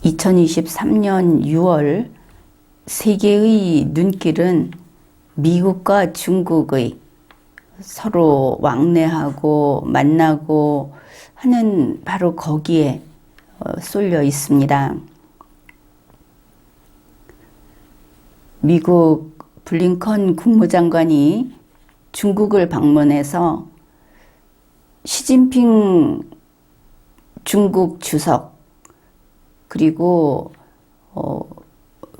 2023년 6월 세계의 눈길은 미국과 중국의 서로 왕래하고 만나고 하는 바로 거기에 쏠려 있습니다. 미국 블링컨 국무장관이 중국을 방문해서 시진핑 중국 주석 그리고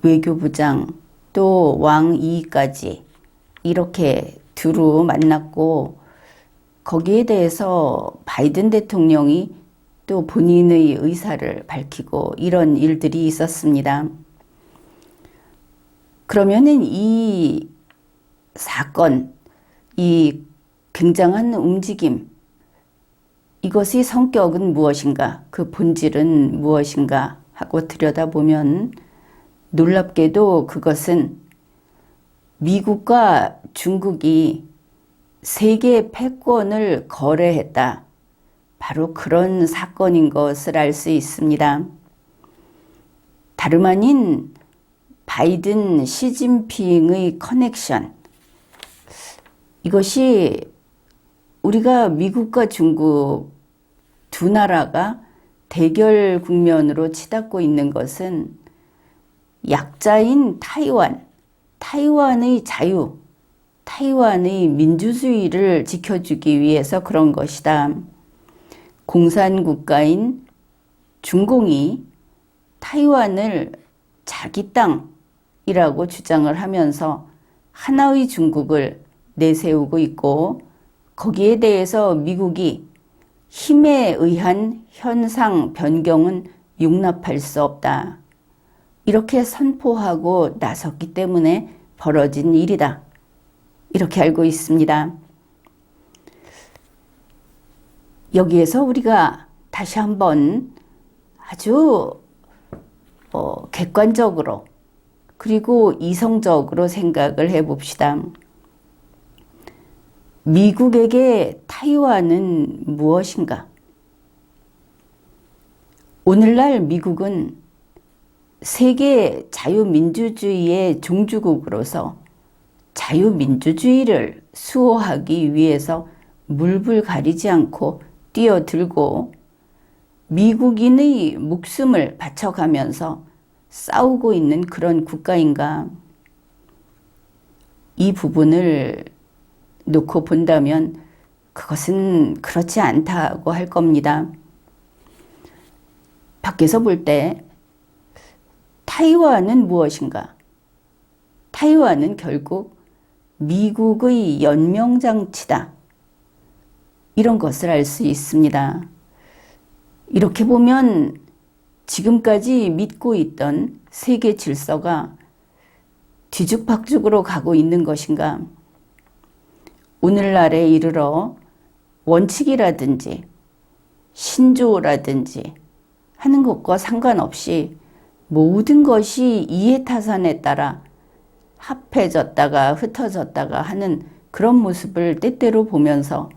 외교부장 또 왕이까지 이렇게 두루 만났고, 거기에 대해서 바이든 대통령이 또 본인의 의사를 밝히고 이런 일들이 있었습니다. 그러면은 이 사건, 이 굉장한 움직임, 이것의 성격은 무엇인가, 그 본질은 무엇인가 하고 들여다보면 놀랍게도 그것은 미국과 중국이 세계 패권을 거래했다, 바로 그런 사건인 것을 알 수 있습니다. 다름 아닌 바이든 시진핑의 커넥션, 이것이 우리가 미국과 중국 두 나라가 대결 국면으로 치닫고 있는 것은 약자인 타이완의 자유, 타이완의 민주주의를 지켜주기 위해서 그런 것이다. 공산국가인 중공이 타이완을 자기 땅이라고 주장을 하면서 하나의 중국을 내세우고 있고, 거기에 대해서 미국이 힘에 의한 현상 변경은 용납할 수 없다, 이렇게 선포하고 나섰기 때문에 벌어진 일이다, 이렇게 알고 있습니다. 여기에서 우리가 다시 한번 아주 객관적으로 그리고 이성적으로 생각을 해봅시다. 미국에게 타이완은 무엇인가? 오늘날 미국은 세계 자유민주주의의 종주국으로서 자유민주주의를 수호하기 위해서 물불 가리지 않고 뛰어들고 미국인의 목숨을 바쳐가면서 싸우고 있는 그런 국가인가? 이 부분을 놓고 본다면 그것은 그렇지 않다고 할 겁니다. 밖에서 볼 때 타이완은 무엇인가? 타이완은 결국 미국의 연명장치다, 이런 것을 알 수 있습니다. 이렇게 보면 지금까지 믿고 있던 세계 질서가 뒤죽박죽으로 가고 있는 것인가? 오늘날에 이르러 원칙이라든지 신조라든지 하는 것과 상관없이 모든 것이 이해타산에 따라 합해졌다가 흩어졌다가 하는 그런 모습을 때때로 보면서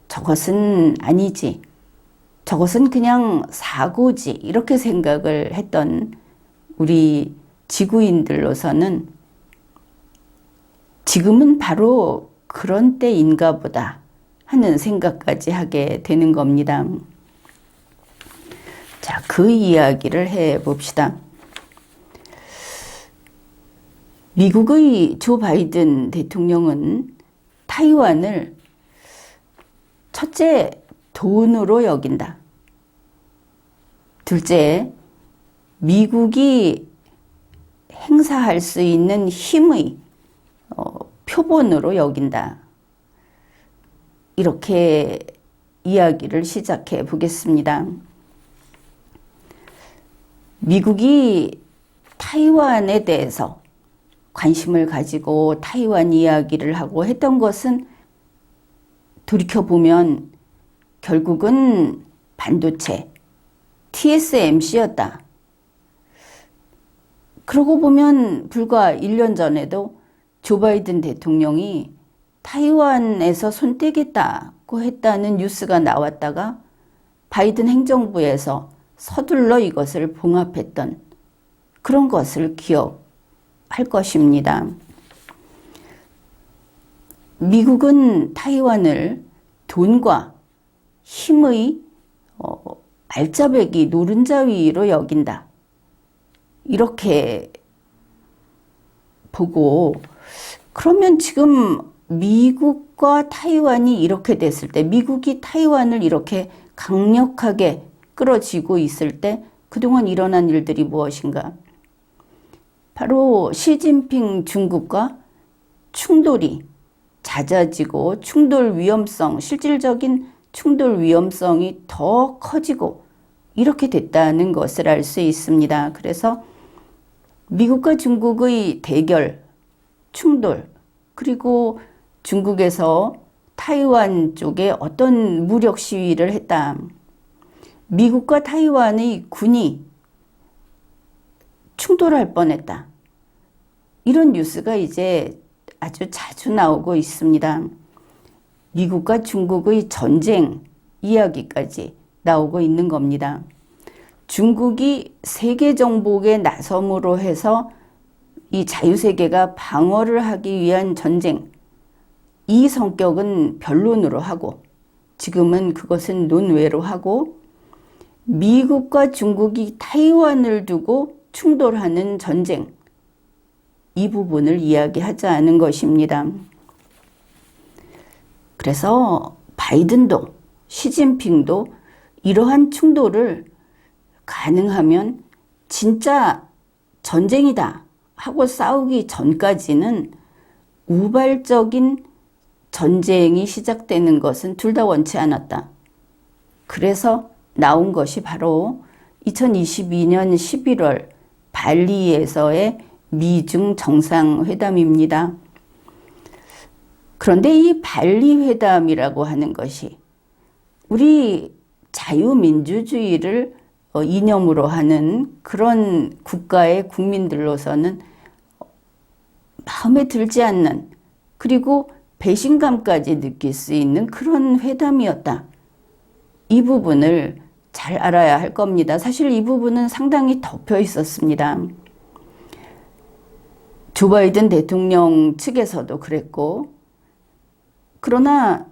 저것은 아니지, 저것은 그냥 사고지, 이렇게 생각을 했던 우리 지구인들로서는 지금은 바로 그런 때인가 보다 하는 생각까지 하게 되는 겁니다. 자, 그 이야기를 해봅시다. 미국의 조 바이든 대통령은 타이완을 첫째, 돈으로 여긴다. 둘째, 미국이 행사할 수 있는 힘의 표본으로 여긴다. 이렇게 이야기를 시작해 보겠습니다. 미국이 타이완에 대해서 관심을 가지고 타이완 이야기를 하고 했던 것은 돌이켜보면 결국은 반도체, TSMC였다. 그러고 보면 불과 1년 전에도 조 바이든 대통령이 타이완에서 손 떼겠다고 했다는 뉴스가 나왔다가 바이든 행정부에서 서둘러 이것을 봉합했던 그런 것을 기억할 것입니다. 미국은 타이완을 돈과 힘의 알짜배기 노른자위로 여긴다. 이렇게 보고, 그러면 지금 미국과 타이완이 이렇게 됐을 때, 미국이 타이완을 이렇게 강력하게 끌어쥐고 있을 때 그동안 일어난 일들이 무엇인가? 바로 시진핑 중국과 충돌이 잦아지고 충돌 위험성, 실질적인 충돌 위험성이 더 커지고 이렇게 됐다는 것을 알 수 있습니다. 그래서 미국과 중국의 대결, 충돌, 그리고 중국에서 타이완 쪽에 어떤 무력 시위를 했다. 미국과 타이완의 군이 충돌할 뻔했다. 이런 뉴스가 이제 아주 자주 나오고 있습니다. 미국과 중국의 전쟁 이야기까지 나오고 있는 겁니다. 중국이 세계 정복에 나섬으로 해서 이 자유세계가 방어를 하기 위한 전쟁, 이 성격은 변론으로 하고 지금은 그것은 논외로 하고, 미국과 중국이 타이완을 두고 충돌하는 전쟁, 이 부분을 이야기하지 않은 것입니다. 그래서 바이든도 시진핑도 이러한 충돌을 가능하면 진짜 전쟁이다 하고 싸우기 전까지는 우발적인 전쟁이 시작되는 것은 둘 다 원치 않았다. 그래서 나온 것이 바로 2022년 11월 발리에서의 미중 정상회담입니다. 그런데 이 발리 회담이라고 하는 것이 우리 자유민주주의를 이념으로 하는 그런 국가의 국민들로서는 마음에 들지 않는, 그리고 배신감까지 느낄 수 있는 그런 회담이었다. 이 부분을 잘 알아야 할 겁니다. 사실 이 부분은 상당히 덮여 있었습니다. 조 바이든 대통령 측에서도 그랬고, 그러나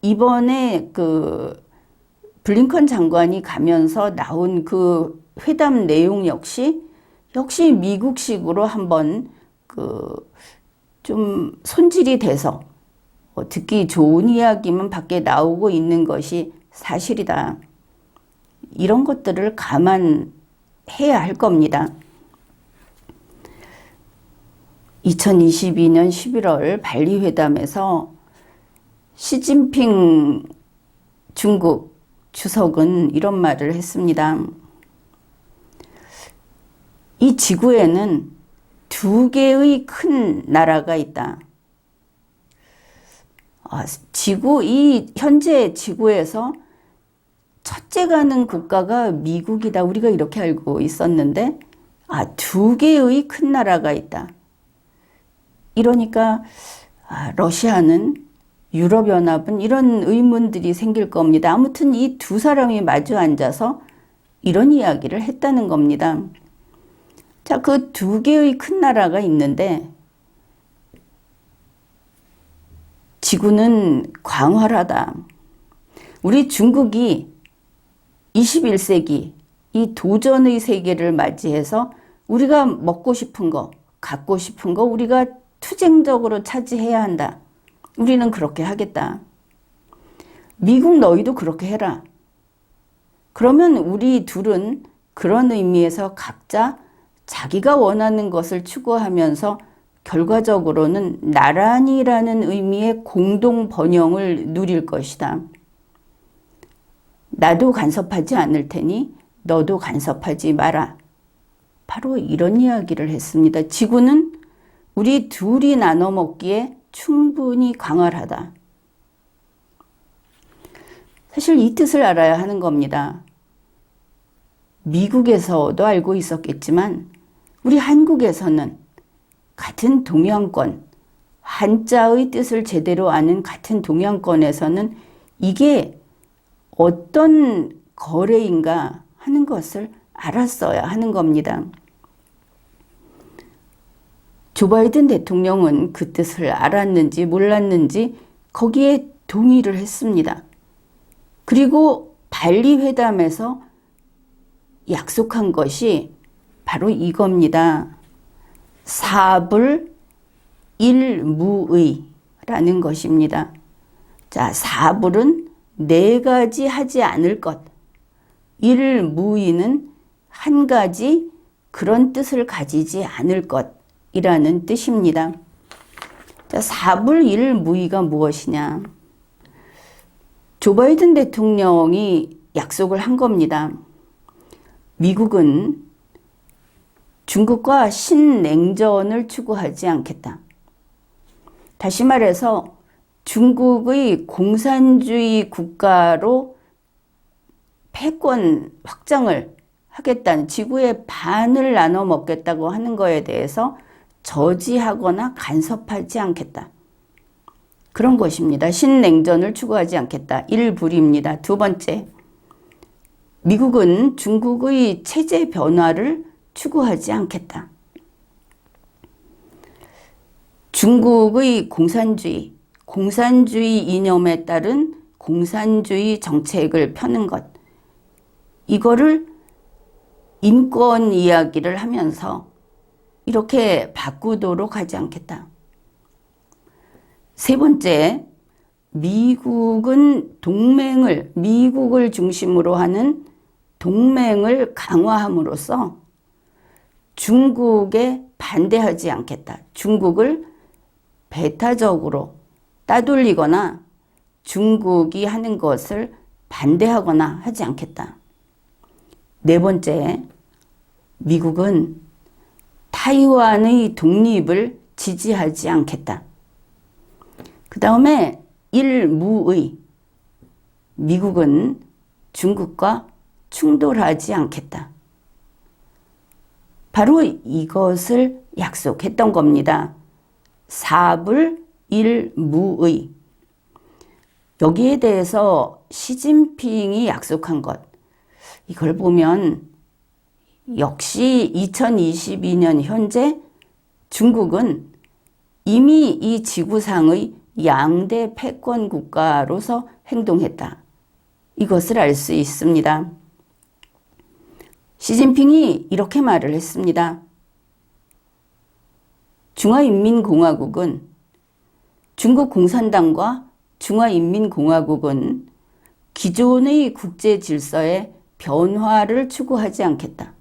이번에 그 블링컨 장관이 가면서 나온 그 회담 내용 역시 미국식으로 한번 좀 손질이 돼서 듣기 좋은 이야기만 밖에 나오고 있는 것이 사실이다. 이런 것들을 감안해야 할 겁니다. 2022년 11월 발리 회담에서 시진핑 중국 주석은 이런 말을 했습니다. 이 지구에는 두 개의 큰 나라가 있다. 현재 지구에서 첫째 가는 국가가 미국이다. 우리가 이렇게 알고 있었는데, 두 개의 큰 나라가 있다. 이러니까 러시아는, 유럽연합은, 이런 의문들이 생길 겁니다. 아무튼 이 두 사람이 마주 앉아서 이런 이야기를 했다는 겁니다. 자, 그 두 개의 큰 나라가 있는데 지구는 광활하다. 우리 중국이 21세기 이 도전의 세계를 맞이해서 우리가 먹고 싶은 거, 갖고 싶은 거 우리가 투쟁적으로 차지해야 한다. 우리는 그렇게 하겠다. 미국 너희도 그렇게 해라. 그러면 우리 둘은 그런 의미에서 각자 자기가 원하는 것을 추구하면서 결과적으로는 나란히라는 의미의 공동 번영을 누릴 것이다. 나도 간섭하지 않을 테니 너도 간섭하지 마라. 바로 이런 이야기를 했습니다. 지구는 우리 둘이 나눠 먹기에 충분히 광활하다. 사실 이 뜻을 알아야 하는 겁니다. 미국에서도 알고 있었겠지만 우리 한국에서는 같은 동양권, 한자의 뜻을 제대로 아는 같은 동양권에서는 이게 어떤 거래인가 하는 것을 알았어야 하는 겁니다. 조 바이든 대통령은 그 뜻을 알았는지 몰랐는지 거기에 동의를 했습니다. 그리고 발리 회담에서 약속한 것이 바로 이겁니다. 사불 일무의라는 것입니다. 자, 사불은 네 가지 하지 않을 것, 일무의는 한 가지 그런 뜻을 가지지 않을 것이라는 뜻입니다. 자, 사불 일무의가 무엇이냐? 조 바이든 대통령이 약속을 한 겁니다. 미국은 중국과 신냉전을 추구하지 않겠다. 다시 말해서 중국의 공산주의 국가로 패권 확장을 하겠다는, 지구의 반을 나눠 먹겠다고 하는 거에 대해서 저지하거나 간섭하지 않겠다. 그런 것입니다. 신냉전을 추구하지 않겠다. 1불입니다. 두 번째, 미국은 중국의 체제 변화를 추구하지 않겠다. 중국의 공산주의 이념에 따른 공산주의 정책을 펴는 것, 이거를 인권 이야기를 하면서 이렇게 바꾸도록 하지 않겠다. 세 번째, 미국은 미국을 중심으로 하는 동맹을 강화함으로써 중국에 반대하지 않겠다. 중국을 배타적으로 따돌리거나 중국이 하는 것을 반대하거나 하지 않겠다. 네 번째, 미국은 타이완의 독립을 지지하지 않겠다. 그 다음에 일무의, 미국은 중국과 충돌하지 않겠다. 바로 이것을 약속했던 겁니다. 사불 일무의. 여기에 대해서 시진핑이 약속한 것, 이걸 보면 역시 2022년 현재 중국은 이미 이 지구상의 양대 패권 국가로서 행동했다. 이것을 알 수 있습니다. 시진핑이 이렇게 말을 했습니다. 중화인민공화국은, 중국 공산당과 중화인민공화국은 기존의 국제 질서의 변화를 추구하지 않겠다.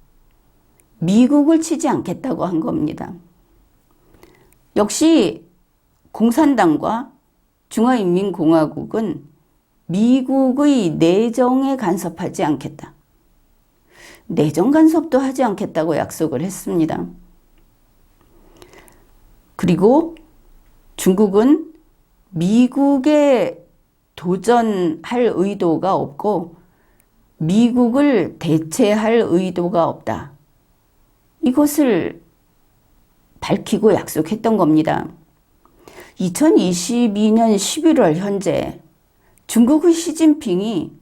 미국을 치지 않겠다고 한 겁니다. 역시 공산당과 중화인민공화국은 미국의 내정에 간섭하지 않겠다. 내정 간섭도 하지 않겠다고 약속을 했습니다. 그리고 중국은 미국에 도전할 의도가 없고 미국을 대체할 의도가 없다. 이것을 밝히고 약속했던 겁니다. 2022년 11월 현재 중국의 시진핑이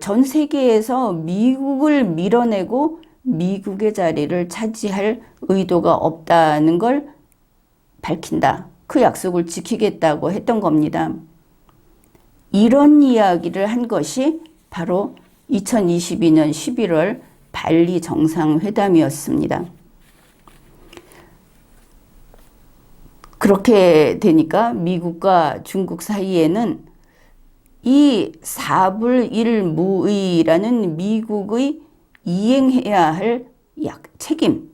전 세계에서 미국을 밀어내고 미국의 자리를 차지할 의도가 없다는 걸 밝힌다. 그 약속을 지키겠다고 했던 겁니다. 이런 이야기를 한 것이 바로 2022년 11월 발리 정상회담이었습니다. 그렇게 되니까 미국과 중국 사이에는 이 사불일무의라는 미국의 이행해야 할 책임,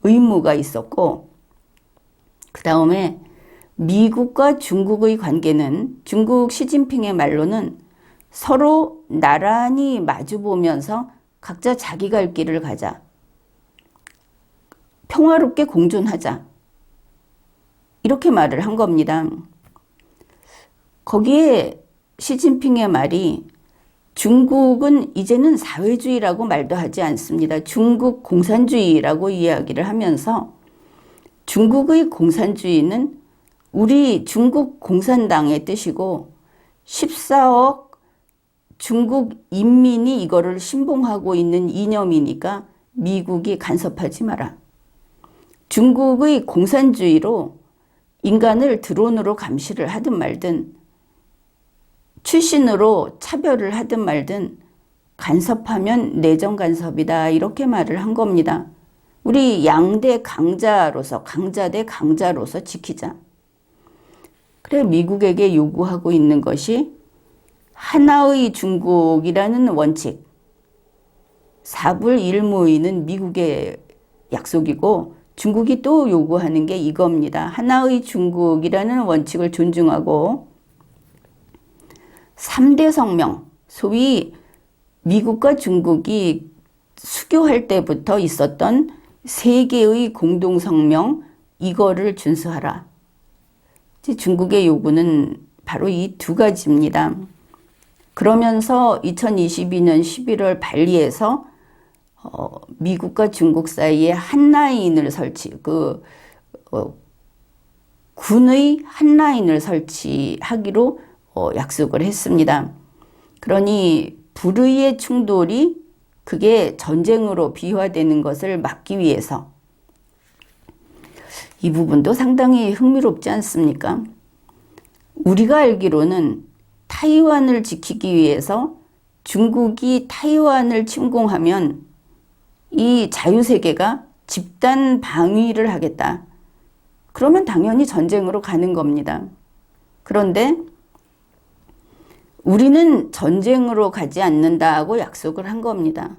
의무가 있었고, 그 다음에 미국과 중국의 관계는 중국 시진핑의 말로는 서로 나란히 마주보면서 각자 자기 갈 길을 가자. 평화롭게 공존하자. 이렇게 말을 한 겁니다. 거기에 시진핑의 말이 중국은 이제는 사회주의라고 말도 하지 않습니다. 중국 공산주의라고 이야기를 하면서 중국의 공산주의는 우리 중국 공산당의 뜻이고 14억 중국 인민이 이거를 신봉하고 있는 이념이니까 미국이 간섭하지 마라. 중국의 공산주의로 인간을 드론으로 감시를 하든 말든 출신으로 차별을 하든 말든 간섭하면 내정 간섭이다 이렇게 말을 한 겁니다. 우리 양대 강자로서 강자 대 강자로서 지키자. 그래 미국에게 요구하고 있는 것이 하나의 중국이라는 원칙. 사불일무의는 미국의 약속이고 중국이 또 요구하는 게 이겁니다. 하나의 중국이라는 원칙을 존중하고 3대 성명, 소위 미국과 중국이 수교할 때부터 있었던 세계의 공동성명 이거를 준수하라. 중국의 요구는 바로 이 두 가지입니다. 그러면서 2022년 11월 발리에서 미국과 중국 사이에 한라인을 군의 한라인을 설치하기로 약속을 했습니다. 그러니 불의의 충돌이 그게 전쟁으로 비화되는 것을 막기 위해서 이 부분도 상당히 흥미롭지 않습니까? 우리가 알기로는 타이완을 지키기 위해서 중국이 타이완을 침공하면 이 자유세계가 집단 방위를 하겠다. 그러면 당연히 전쟁으로 가는 겁니다. 그런데 우리는 전쟁으로 가지 않는다고 약속을 한 겁니다.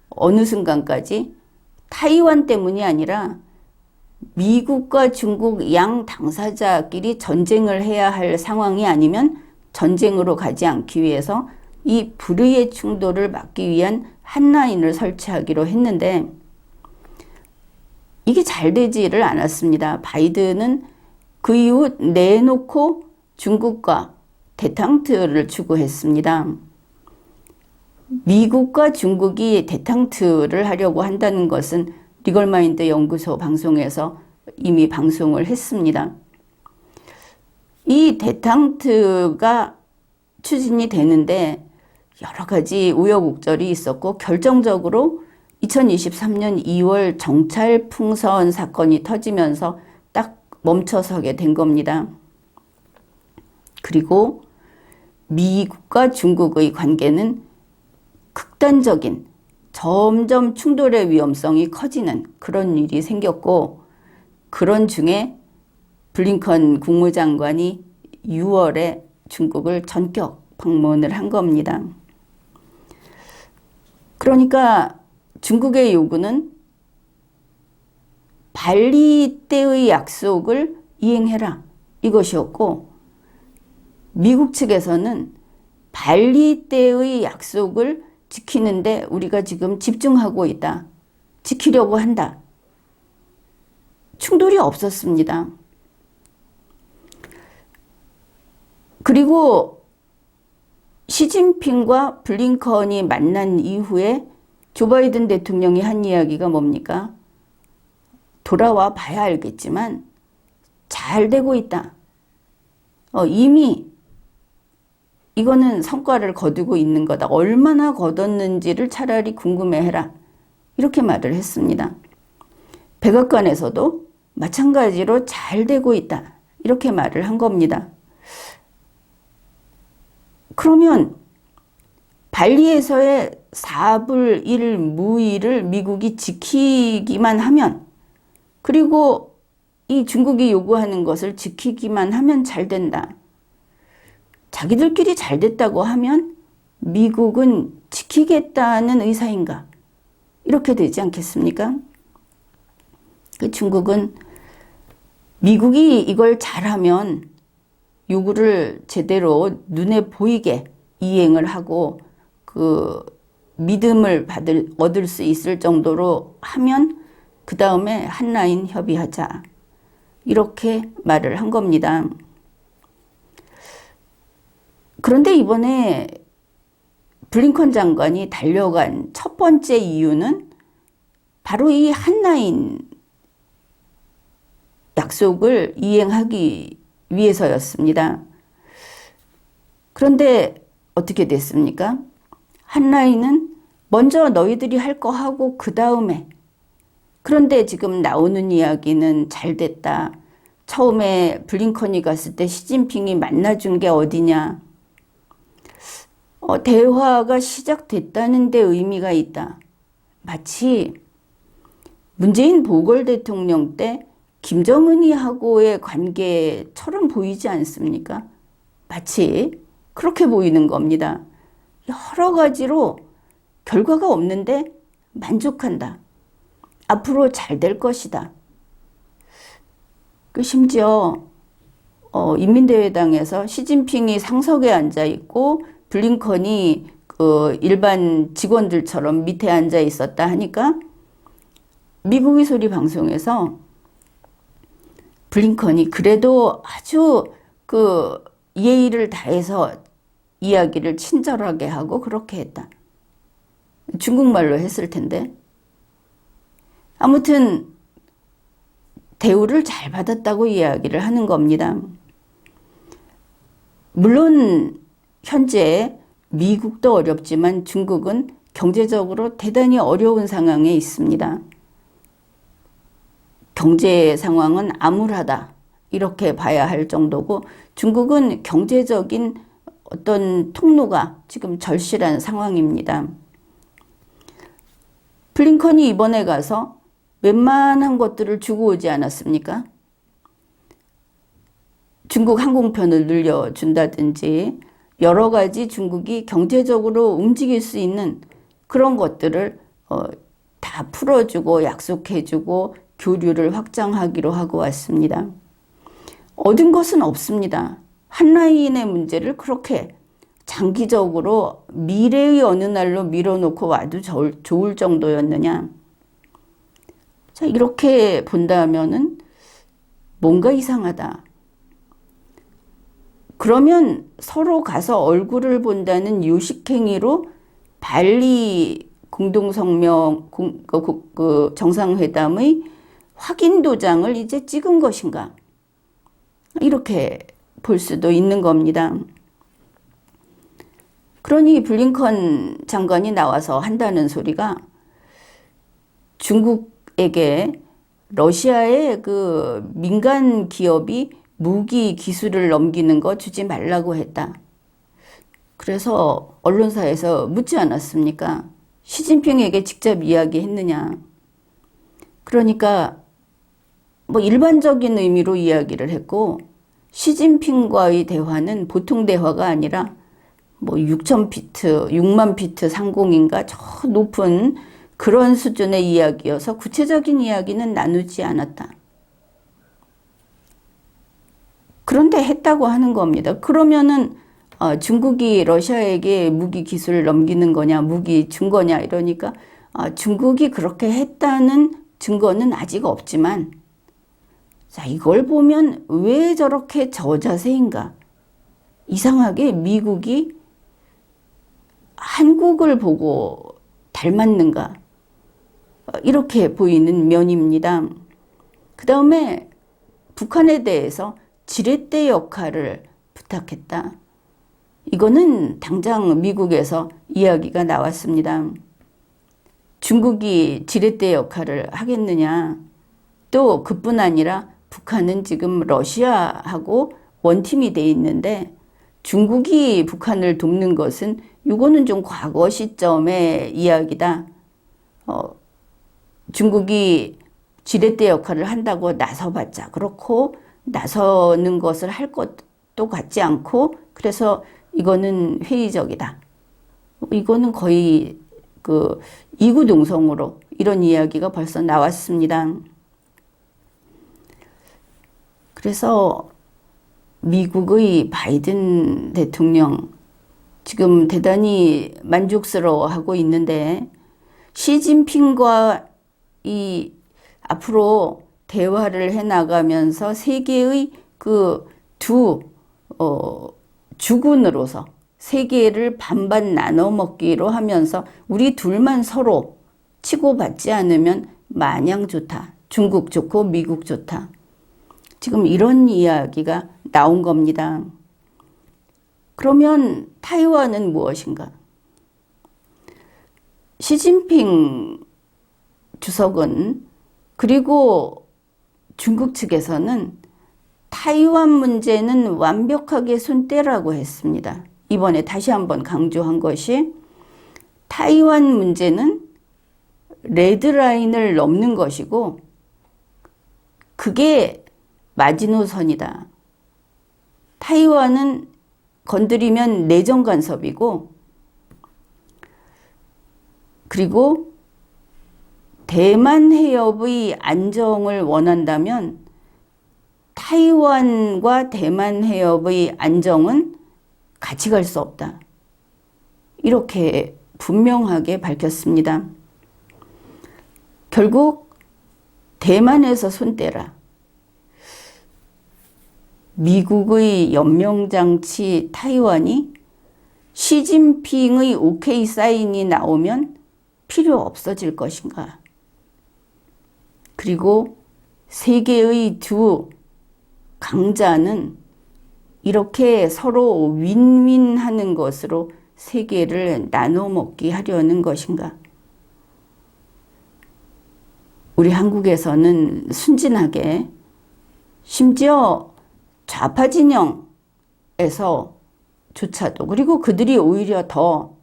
어느 순간까지 타이완 때문이 아니라 미국과 중국 양 당사자끼리 전쟁을 해야 할 상황이 아니면 전쟁으로 가지 않기 위해서 이 불의의 충돌을 막기 위한 한라인을 설치하기로 했는데 이게 잘 되지를 않았습니다. 바이든은 그 이후 내놓고 중국과 대탕트를 추구했습니다. 미국과 중국이 대탕트를 하려고 한다는 것은 리걸마인드 연구소 방송에서 이미 방송을 했습니다. 이 대탕트가 추진이 되는데 여러 가지 우여곡절이 있었고 결정적으로 2023년 2월 정찰 풍선 사건이 터지면서 딱 멈춰서게 된 겁니다. 그리고 미국과 중국의 관계는 극단적인 점점 충돌의 위험성이 커지는 그런 일이 생겼고 그런 중에 블링컨 국무장관이 6월에 중국을 전격 방문을 한 겁니다. 그러니까 중국의 요구는 발리 때의 약속을 이행해라 이것이었고 미국 측에서는 발리 때의 약속을 지키는데 우리가 지금 집중하고 있다. 지키려고 한다. 충돌이 없었습니다. 그리고 시진핑과 블링컨이 만난 이후에 조 바이든 대통령이 한 이야기가 뭡니까? 돌아와 봐야 알겠지만 잘 되고 있다. 이미 이거는 성과를 거두고 있는 거다. 얼마나 거뒀는지를 차라리 궁금해해라. 이렇게 말을 했습니다. 백악관에서도 마찬가지로 잘 되고 있다. 이렇게 말을 한 겁니다. 그러면 발리에서의 4불 1 무위를 미국이 지키기만 하면 그리고 이 중국이 요구하는 것을 지키기만 하면 잘 된다. 자기들끼리 잘 됐다고 하면 미국은 지키겠다는 의사인가? 이렇게 되지 않겠습니까? 중국은 미국이 이걸 잘하면 요구를 제대로 눈에 보이게 이행을 하고 그 믿음을 얻을 수 있을 정도로 하면 그 다음에 한라인 협의하자. 이렇게 말을 한 겁니다. 그런데 이번에 블링컨 장관이 달려간 첫 번째 이유는 바로 이 한라인 약속을 이행하기 위해서였습니다. 그런데 어떻게 됐습니까? 한라인은 먼저 너희들이 할 거 하고 그 다음에. 그런데 지금 나오는 이야기는 잘 됐다. 처음에 블링컨이 갔을 때 시진핑이 만나준 게 어디냐. 대화가 시작됐다는 데 의미가 있다. 마치 문재인 보궐 대통령 때 김정은이하고의 관계처럼 보이지 않습니까? 마치 그렇게 보이는 겁니다. 여러 가지로 결과가 없는데 만족한다. 앞으로 잘 될 것이다. 심지어 인민대회당에서 시진핑이 상석에 앉아 있고 블링컨이 일반 직원들처럼 밑에 앉아 있었다 하니까 미국의 소리 방송에서 블링컨이 그래도 아주 예의를 다해서 이야기를 친절하게 하고 그렇게 했다. 중국말로 했을 텐데. 아무튼 대우를 잘 받았다고 이야기를 하는 겁니다. 물론 현재 미국도 어렵지만 중국은 경제적으로 대단히 어려운 상황에 있습니다. 경제 상황은 암울하다 이렇게 봐야 할 정도고 중국은 경제적인 어떤 통로가 지금 절실한 상황입니다. 블링컨이 이번에 가서 웬만한 것들을 주고 오지 않았습니까? 중국 항공편을 늘려준다든지 여러 가지 중국이 경제적으로 움직일 수 있는 그런 것들을 다 풀어주고 약속해주고 교류를 확장하기로 하고 왔습니다. 얻은 것은 없습니다. 한라인의 문제를 그렇게 장기적으로 미래의 어느 날로 밀어놓고 와도 좋을 정도였느냐. 자, 이렇게 본다면은 뭔가 이상하다. 그러면 서로 가서 얼굴을 본다는 요식행위로 발리 공동성명 정상회담의 확인 도장을 이제 찍은 것인가? 이렇게 볼 수도 있는 겁니다. 그러니 블링컨 장관이 나와서 한다는 소리가 중국에게 러시아의 민간 기업이 무기 기술을 넘기는 거 주지 말라고 했다. 그래서 언론사에서 묻지 않았습니까? 시진핑에게 직접 이야기했느냐. 그러니까 일반적인 의미로 이야기를 했고 시진핑과의 대화는 보통 대화가 아니라 6,000피트, 6만 피트 상공인가 저 높은 그런 수준의 이야기여서 구체적인 이야기는 나누지 않았다. 그런데 했다고 하는 겁니다. 그러면은 중국이 러시아에게 무기 기술을 넘기는 거냐, 무기 준 거냐 이러니까 중국이 그렇게 했다는 증거는 아직 없지만 자, 이걸 보면 왜 저렇게 저자세인가? 이상하게 미국이 한국을 보고 닮았는가? 이렇게 보이는 면입니다. 그 다음에 북한에 대해서 지렛대 역할을 부탁했다. 이거는 당장 미국에서 이야기가 나왔습니다. 중국이 지렛대 역할을 하겠느냐. 또 그뿐 아니라 북한은 지금 러시아하고 원팀이 돼 있는데 중국이 북한을 돕는 것은 이거는 좀 과거 시점의 이야기다. 중국이 지렛대 역할을 한다고 나서봤자 그렇고 나서는 것을 할 것도 같지 않고 그래서 이거는 회의적이다. 이거는 거의 이구동성으로 이런 이야기가 벌써 나왔습니다. 그래서 미국의 바이든 대통령 지금 대단히 만족스러워하고 있는데 시진핑과 앞으로 대화를 해나가면서 세계의 주군으로서 세계를 반반 나눠 먹기로 하면서 우리 둘만 서로 치고받지 않으면 마냥 좋다. 중국 좋고 미국 좋다. 지금 이런 이야기가 나온 겁니다. 그러면 타이완은 무엇인가? 시진핑 주석은 그리고 중국 측에서는 타이완 문제는 완벽하게 손떼라고 했습니다. 이번에 다시 한번 강조한 것이 타이완 문제는 레드라인을 넘는 것이고 그게 마지노선이다. 타이완은 건드리면 내정 간섭이고 그리고 대만 해협의 안정을 원한다면 타이완과 대만 해협의 안정은 같이 갈 수 없다. 이렇게 분명하게 밝혔습니다. 결국 대만에서 손떼라. 미국의 연명장치 타이완이 시진핑의 오케이 사인이 나오면 필요 없어질 것인가? 그리고 세계의 두 강자는 이렇게 서로 윈윈하는 것으로 세계를 나눠 먹기 하려는 것인가? 우리 한국에서는 순진하게 심지어 좌파 진영에서 조차도 그리고 그들이 오히려 더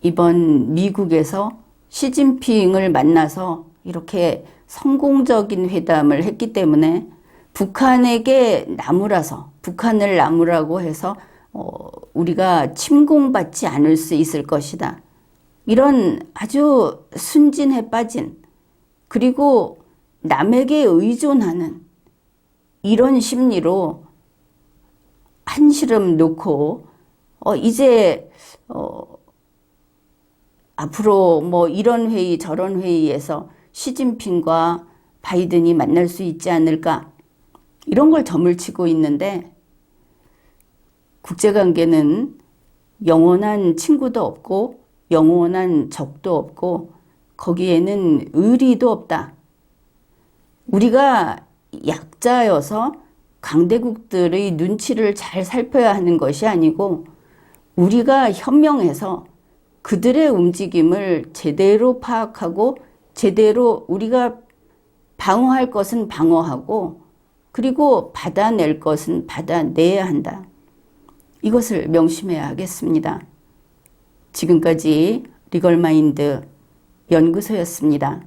이번 미국에서 시진핑을 만나서 이렇게 성공적인 회담을 했기 때문에 북한에게 나무라서 북한을 나무라고 해서 우리가 침공받지 않을 수 있을 것이다. 이런 아주 순진해 빠진 그리고 남에게 의존하는 이런 심리로 한시름 놓고 이제 앞으로 뭐 이런 회의 저런 회의에서 시진핑과 바이든이 만날 수 있지 않을까 이런 걸 점을 치고 있는데 국제관계는 영원한 친구도 없고 영원한 적도 없고 거기에는 의리도 없다. 우리가 약자여서 강대국들의 눈치를 잘 살펴야 하는 것이 아니고 우리가 현명해서 그들의 움직임을 제대로 파악하고 제대로 우리가 방어할 것은 방어하고 그리고 받아낼 것은 받아내야 한다. 이것을 명심해야 하겠습니다. 지금까지 리걸마인드 연구소였습니다.